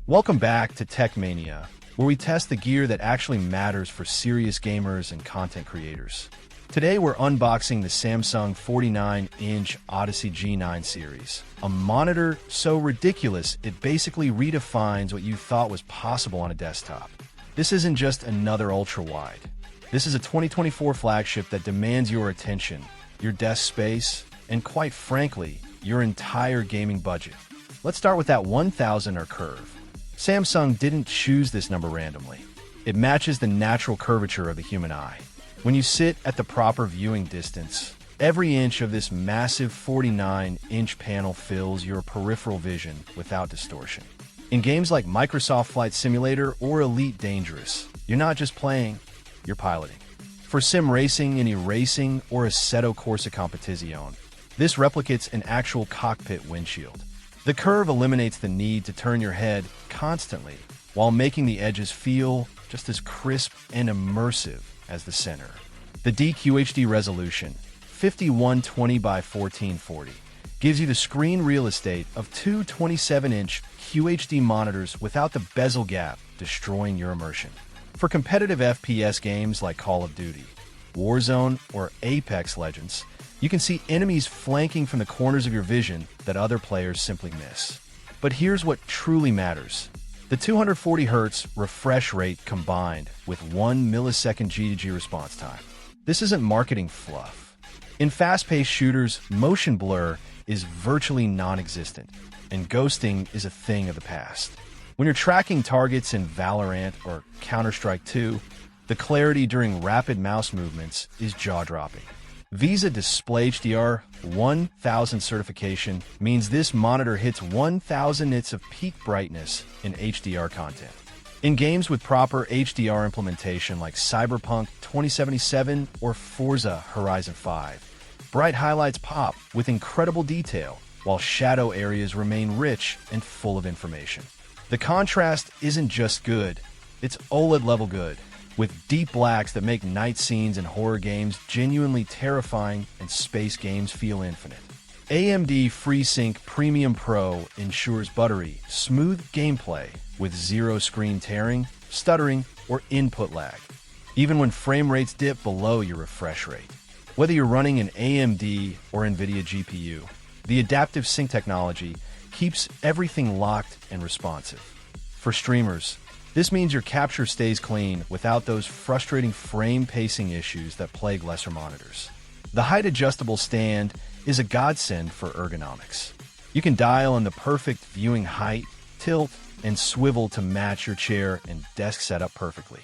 Welcome back to Tech Mania, where we test the gear that actually matters for serious gamers and content creators. Today we're unboxing the Samsung 49-inch Odyssey G9 Series, a monitor so ridiculous it basically redefines what you thought was possible on a desktop. This isn't just another ultrawide. This is a 2024 flagship that demands your attention, your desk space, and quite frankly, your entire gaming budget. Let's start with that 1000er curve. Samsung didn't choose this number randomly. It matches the natural curvature of the human eye. When you sit at the proper viewing distance, every inch of this massive 49-inch panel fills your peripheral vision without distortion. In games like Microsoft Flight Simulator or Elite Dangerous, you're not just playing, you're piloting. For sim racing in e-racing or Assetto Corsa Competizione, this replicates an actual cockpit windshield. The curve eliminates the need to turn your head constantly, while making the edges feel just as crisp and immersive as the center. The DQHD resolution, 5120 by 1440, gives you the screen real estate of two 27-inch QHD monitors without the bezel gap destroying your immersion. For competitive FPS games like Call of Duty, Warzone, or Apex Legends, you can see enemies flanking from the corners of your vision that other players simply miss. But here's what truly matters. The 240Hz refresh rate combined with 1 millisecond G-to-G response time. This isn't marketing fluff. In fast-paced shooters, motion blur is virtually non-existent, and ghosting is a thing of the past. When you're tracking targets in Valorant or Counter-Strike 2, the clarity during rapid mouse movements is jaw-dropping. Visa Display HDR 1000 certification means this monitor hits 1000 nits of peak brightness in HDR content. In games with proper HDR implementation like Cyberpunk 2077 or Forza Horizon 5, bright highlights pop with incredible detail, while shadow areas remain rich and full of information. The contrast isn't just good, it's OLED-level good, with deep blacks that make night scenes in horror games genuinely terrifying and space games feel infinite. AMD FreeSync Premium Pro ensures buttery, smooth gameplay with zero screen tearing, stuttering, or input lag, even when frame rates dip below your refresh rate. Whether you're running an AMD or NVIDIA GPU, the adaptive sync technology keeps everything locked and responsive. For streamers, this means your capture stays clean without those frustrating frame pacing issues that plague lesser monitors. The height-adjustable stand is a godsend for ergonomics. You can dial in the perfect viewing height, tilt, and swivel to match your chair and desk setup perfectly.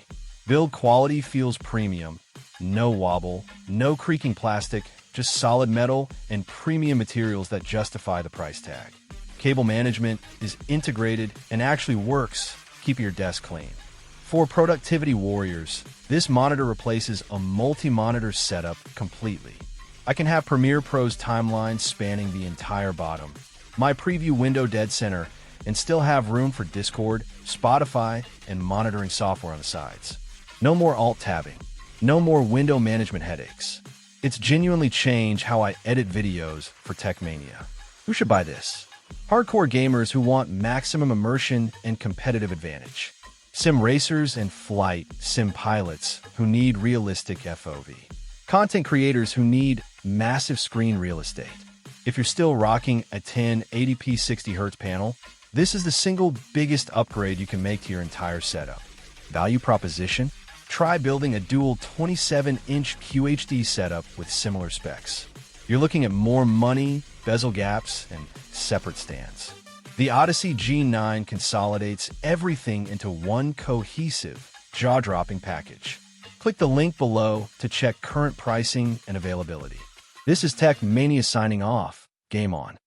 Build quality feels premium, no wobble, no creaking plastic, just solid metal and premium materials that justify the price tag. Cable management is integrated and actually works. Keep your desk clean. For productivity warriors, this monitor replaces a multi-monitor setup completely. I can have Premiere Pro's timeline spanning the entire bottom, my preview window dead center, and still have room for Discord, Spotify, and monitoring software on the sides. No more alt-tabbing. No more window management headaches. It's genuinely changed how I edit videos for Tech Mania. Who should buy this? Hardcore gamers who want maximum immersion and competitive advantage. Sim racers and flight sim pilots who need realistic FOV. Content creators who need massive screen real estate. If you're still rocking a 1080p 60Hz panel, this is the single biggest upgrade you can make to your entire setup. Value proposition? Try building a dual 27-inch QHD setup with similar specs. You're looking at more money, bezel gaps, and separate stands. The Odyssey G9 consolidates everything into one cohesive, jaw-dropping package. Click the link below to check current pricing and availability. This is Tech Mania signing off. Game on.